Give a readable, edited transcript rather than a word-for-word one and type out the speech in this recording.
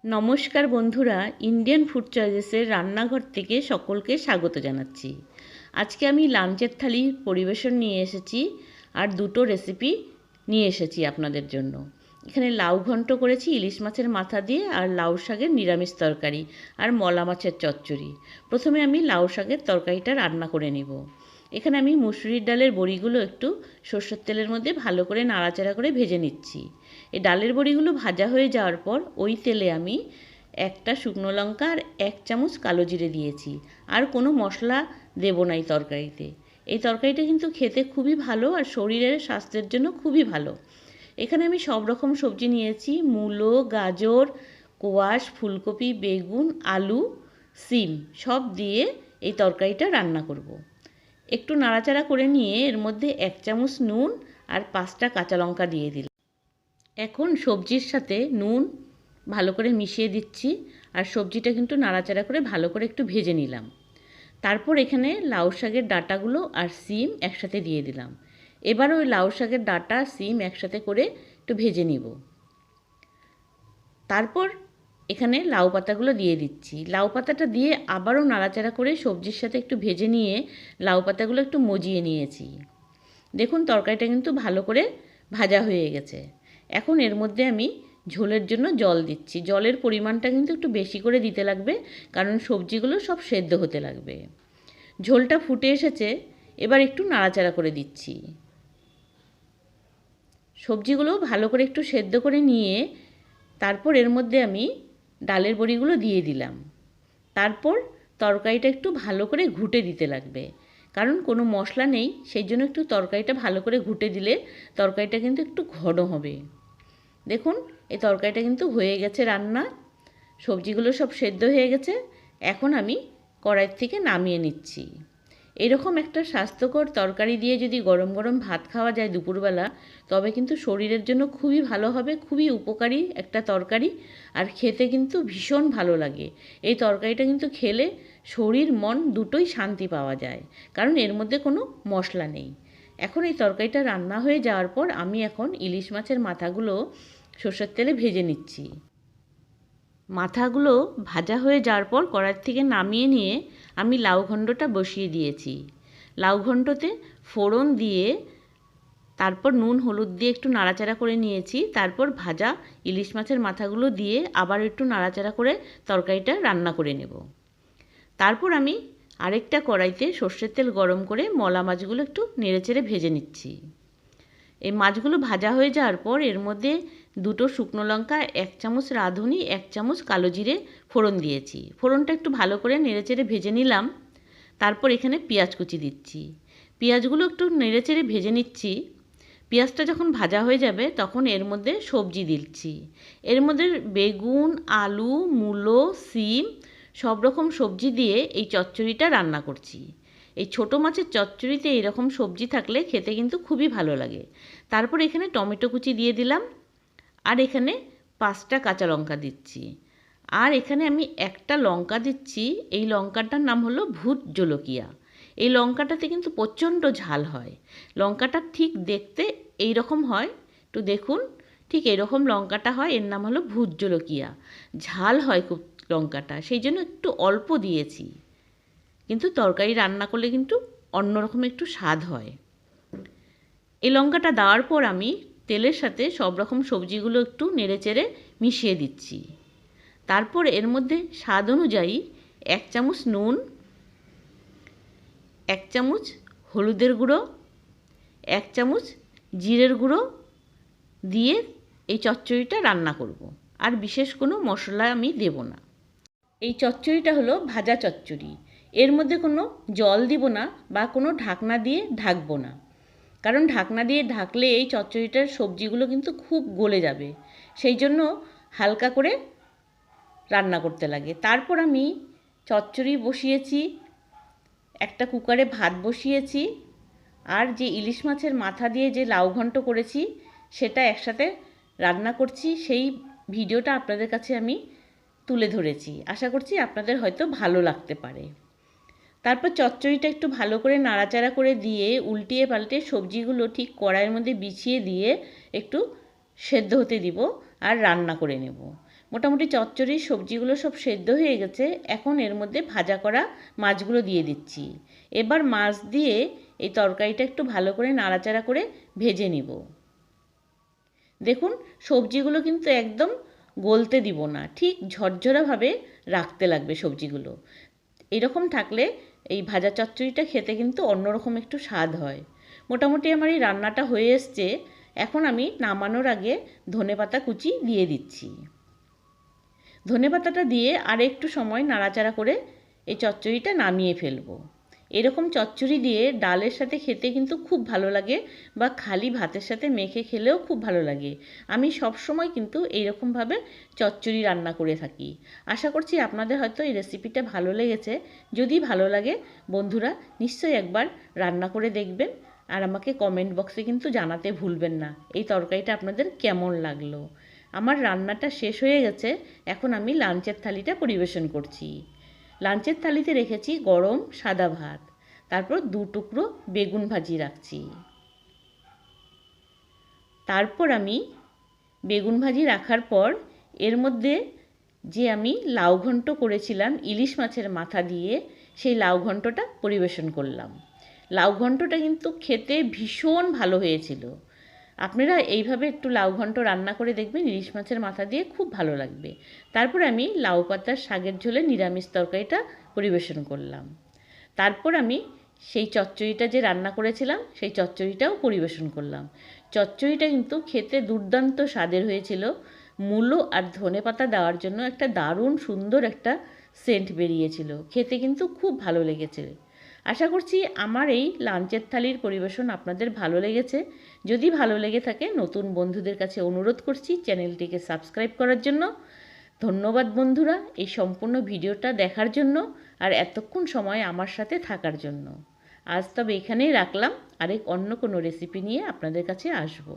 নমস্কার বন্ধুরা, Indian food চয়েসের রান্নাঘর থেকে সকলকে স্বাগত জানাচ্ছি। আজকে আমি লাঞ্চের থালি পরিবেশন নিয়ে এসেছি আর দুটো রেসিপি নিয়ে এসেছি আপনাদের জন্য। এখানে লাউ ঘন্ট করেছি ইলিশ মাছের মাথা দিয়ে, আর লাউ শাকের নিরামিষ তরকারি, আর মলা মাছের চচ্চড়ি। প্রথমে আমি লাউ শাকের তরকারিটা রান্না করে নিব। এখানে আমি মুসুরির ডালের বড়িগুলো একটু সরষের তেলের মধ্যে ভালো করে নাড়াচাড়া করে ভেজে নিচ্ছি। এই ডালের বড়িগুলো ভাজা হয়ে যাওয়ার পর ওই তেলে আমি একটা শুকনো লঙ্কা আর 1 চামচ কালো জিরে দিয়েছি। আর কোনো মশলা দেব না এই তরকারিতে। এই তরকারিটা কিন্তু খেতে খুবই ভালো আর শরীরের স্বাস্থ্যের জন্য খুবই ভালো। এখানে আমি সব রকম সবজি নিয়েছি, মূলো, গাজর, কোয়াশ, ফুলকপি, বেগুন, আলু, সিম সব দিয়ে এই তরকারিটা রান্না করব। একটু নাড়াচাড়া করে নিয়ে এর মধ্যে 1 চামচ নুন আর 5টা কাঁচা লঙ্কা দিয়ে দিলাম। এখন সবজির সাথে নুন ভালো করে মিশিয়ে দিচ্ছি, আর সবজিটা কিন্তু নাড়াচাড়া করে ভালো করে একটু ভেজে নিলাম। তারপর এখানে লাউ শাকের ডাঁটাগুলো আর সিম একসাথে দিয়ে দিলাম। এবার ওই লাউ শাকের ডাঁটা সিম একসাথে করে একটু ভেজে নিব। তারপর এখানে লাউ পাতাগুলো দিয়ে দিচ্ছি। লাউ পাতাটা দিয়ে আবারও নাড়াচাড়া করে সবজির সাথে একটু ভেজে নিয়ে লাউ পাতাগুলো একটু মজিয়ে নিয়েছি। দেখুন তরকারিটা কিন্তু ভালো করে ভাজা হয়ে গেছে। এখন এর মধ্যে আমি ঝোলের জন্য জল দিচ্ছি। জলের পরিমাণটা কিন্তু একটু বেশি করে দিতে লাগবে, কারণ সবজিগুলো সব সেদ্ধ হতে লাগবে। ঝোলটা ফুটে এসেছে, এবার একটু নাড়াচাড়া করে দিচ্ছি। সবজিগুলো ভালো করে একটু সেদ্ধ করে নিয়ে তারপর এর মধ্যে আমি ডালের বড়িগুলো দিয়ে দিলাম। তারপর তরকারিটা একটু ভালো করে ঘুটে দিতে লাগবে, কারণ কোনো মশলা নেই, সেই জন্য একটু তরকারিটা ভালো করে ঘুটে দিলে তরকারিটা কিন্তু একটু ঘন হবে। দেখুন এই তরকারিটা কিন্তু হয়ে গেছে রান্না। সবজিগুলো সব সেদ্ধ হয়ে গেছে। এখন আমি কড়াইয়ের থেকে নামিয়ে নিচ্ছি। এরকম একটা স্বাস্থ্যকর তরকারি দিয়ে যদি গরম গরম ভাত খাওয়া যায় দুপুরবেলা, তবে কিন্তু শরীরের জন্য খুবই ভালো হবে। খুবই উপকারী একটা তরকারি, আর খেতে কিন্তু ভীষণ ভালো লাগে। এই তরকারিটা কিন্তু খেলে শরীর মন দুটোই শান্তি পাওয়া যায়, কারণ এর মধ্যে কোনো মশলা নেই। এখন এই তরকারিটা রান্না হয়ে যাওয়ার পর আমি এখন ইলিশ মাছের মাথাগুলো সরষের তেলে ভেজে নিচ্ছি। মাথাগুলো ভাজা হয়ে যাওয়ার পর কড়াই থেকে নামিয়ে নিয়ে আমি লাউ ঘণ্টটা বসিয়ে দিয়েছি। লাউ ঘণ্টতে ফোড়ন দিয়ে তারপর নুন হলুদ দিয়ে একটু নাড়াচাড়া করে নিয়েছি। তারপর ভাজা ইলিশ মাছের মাথাগুলো দিয়ে আবার একটু নাড়াচাড়া করে তরকারিটা রান্না করে নেব। তারপর আমি আরেকটা কড়াইতে সর্ষের তেল গরম করে মলা মাছগুলো একটু নেড়েচেড়ে ভেজে নিচ্ছি। এই মাছগুলো ভাজা হয়ে যাওয়ার পর এর মধ্যে 2টো শুকনো লঙ্কা, 1 চামচ রাঁধুনি, 1 চামচ কালো জিরে ফোড়ন দিয়েছি। ফোড়নটা একটু ভালো করে নেড়েচেড়ে ভেজে নিলাম। তারপর এখানে পেঁয়াজ কুচি দিচ্ছি। পেঁয়াজগুলো একটু নেড়েচেড়ে ভেজে নিচ্ছি। পেঁয়াজটা যখন ভাজা হয়ে যাবে তখন এর মধ্যে সবজি দিচ্ছি। এর মধ্যে বেগুন, আলু, মূলো, সিম সব রকম সবজি দিয়ে এই চচ্চড়িটা রান্না করছি। এই ছোটো মাছের চচ্চড়িতে এইরকম সবজি থাকলে খেতে কিন্তু খুবই ভালো লাগে। তারপর এখানে টমেটো কুচি দিয়ে দিলাম, আর এখানে 5টা কাঁচা লঙ্কা দিচ্ছি। আর এখানে আমি একটা লঙ্কা দিচ্ছি। এই লঙ্কাটার নাম হলো ভূত জলোকিয়া। এই লঙ্কাটাতে কিন্তু প্রচণ্ড ঝাল হয়। লঙ্কাটা ঠিক দেখতে এই রকম হয়, একটু দেখুন, ঠিক এরকম লঙ্কাটা হয়। এর নাম হলো ভূত জলোকিয়া। ঝাল হয় খুব লঙ্কাটা, সেই জন্য একটু অল্প দিয়েছি, কিন্তু তরকারি রান্না করলে কিন্তু অন্যরকম একটু স্বাদ হয়। এই লঙ্কাটা দেওয়ার পর আমি তেলের সাথে সব রকম সবজিগুলো একটু নেড়েচেড়ে মিশিয়ে দিচ্ছি। তারপর এর মধ্যে স্বাদ অনুযায়ী 1 চামচ নুন, 1 চামচ হলুদের গুঁড়ো, 1 চামচ জিরের গুঁড়ো দিয়ে এই চচ্চড়িটা রান্না করব। আর বিশেষ কোনো মশলা আমি দেব না। এই চচ্চড়িটা হলো ভাজা চচ্চড়ি। এর মধ্যে কোনো জল দিব না বা কোনো ঢাকনা দিয়ে ঢাকবো না, কারণ ঢাকনা দিয়ে ঢাকলে এই চচ্চড়িটার সবজিগুলো কিন্তু খুব গলে যাবে। সেই জন্য হালকা করে রান্না করতে লাগে। তারপর আমি চচ্চড়ি বসিয়েছি, একটা কুকারে ভাত বসিয়েছি, আর যে ইলিশ মাছের মাথা দিয়ে যে লাউ ঘন্ট করেছি সেটা একসাথে রান্না করছি। সেই ভিডিওটা আপনাদের কাছে আমি তুলে ধরেছি। আশা করছি আপনাদের হয়তো ভালো লাগতে পারে। তারপর চচ্চড়িটা একটু ভালো করে নাড়াচাড়া করে দিয়ে উল্টিয়ে পাল্টে সবজিগুলো ঠিক কড়াইয়ের মধ্যে বিছিয়ে দিয়ে একটু সেদ্ধ হতে দিব আর রান্না করে নেব। মোটামুটি চচ্চড়ির সবজিগুলো সব সেদ্ধ হয়ে গেছে। এখন এর মধ্যে ভাজা করা মাছগুলো দিয়ে দিচ্ছি। এবার মাছ দিয়ে এই তরকারিটা একটু ভালো করে নাড়াচাড়া করে ভেজে নিব। দেখুন সবজিগুলো কিন্তু একদম গলতে দিব না, ঠিক ঝরঝরাভাবে রাখতে লাগবে সবজিগুলো। এরকম থাকলে এই ভাজা চচ্চড়িটা খেতে কিন্তু অন্যরকম একটু স্বাদ হয়। মোটামুটি আমার এই রান্নাটা হয়ে এসছে। এখন আমি নামানোর আগে ধনেপাতা কুচি দিয়ে দিচ্ছি। ধনেপাতাটা দিয়ে আর একটু সময় নাড়াচাড়া করে এই চচ্চড়িটা নামিয়ে ফেলবো। এরকম চচ্চড়ি দিয়ে ডালের সাথে খেতে কিন্তু খুব ভালো লাগে, বা খালি ভাতের সাথে মেখে খেলেও খুব ভালো লাগে। আমি সব সময় কিন্তু এইরকমভাবে চচ্চড়ি রান্না করে থাকি। আশা করছি আপনাদের হয়তো এই রেসিপিটা ভালো লেগেছে। যদি ভালো লাগে বন্ধুরা নিশ্চয়ই একবার রান্না করে দেখবেন, আর আমাকে কমেন্ট বক্সে কিন্তু জানাতে ভুলবেন না এই তরকারিটা আপনাদের কেমন লাগলো। আমার রান্নাটা শেষ হয়ে গেছে। এখন আমি লাঞ্চের থালিটা পরিবেশন করছি। লাঞ্চের থালিতে রেখেছি গরম সাদা ভাত, তারপর 2 টুকরো বেগুন ভাজি রাখছি। তারপর আমি বেগুন ভাজি রাখার পর এর মধ্যে যে আমি লাউ ঘন্ট করেছিলাম ইলিশ মাছের মাথা দিয়ে, সেই লাউ ঘন্টটা পরিবেশন করলাম। লাউ ঘন্টটা কিন্তু খেতে ভীষণ ভালো হয়েছিল। আপনারা এইভাবে একটু লাউ ঘন্ট রান্না করে দেখবেন, ইলিশ মাছের মাথা দিয়ে খুব ভালো লাগবে। তারপর আমি লাউ পাতার শাকের ঝোলে নিরামিষ তরকারিটা পরিবেশন করলাম। তারপর আমি সেই চচ্চড়িটা যে রান্না করেছিলাম সেই চচ্চড়িটাও পরিবেশন করলাম। চচ্চড়িটা কিন্তু খেতে দুর্দান্ত স্বাদের হয়েছিল। মূলো আর ধনেপাতা দেওয়ার জন্য একটা দারুণ সুন্দর একটা সেন্ট বেরিয়েছিল। খেতে কিন্তু খুব ভালো লেগেছে। আশা করছি আমার এই লাঞ্চের থালির পরিবেশন আপনাদের ভালো লেগেছে। যদি ভালো লেগে থাকে নতুন বন্ধুদের কাছে অনুরোধ করছি চ্যানেলটিকে সাবস্ক্রাইব করার জন্য। ধন্যবাদ বন্ধুরা এই সম্পূর্ণ ভিডিওটা দেখার জন্য আর এতক্ষণ সময় আমার সাথে থাকার জন্য। আজ তবে এখানেই রাখলাম, অন্য কোনো রেসিপি নিয়ে আপনাদের কাছে আসবো।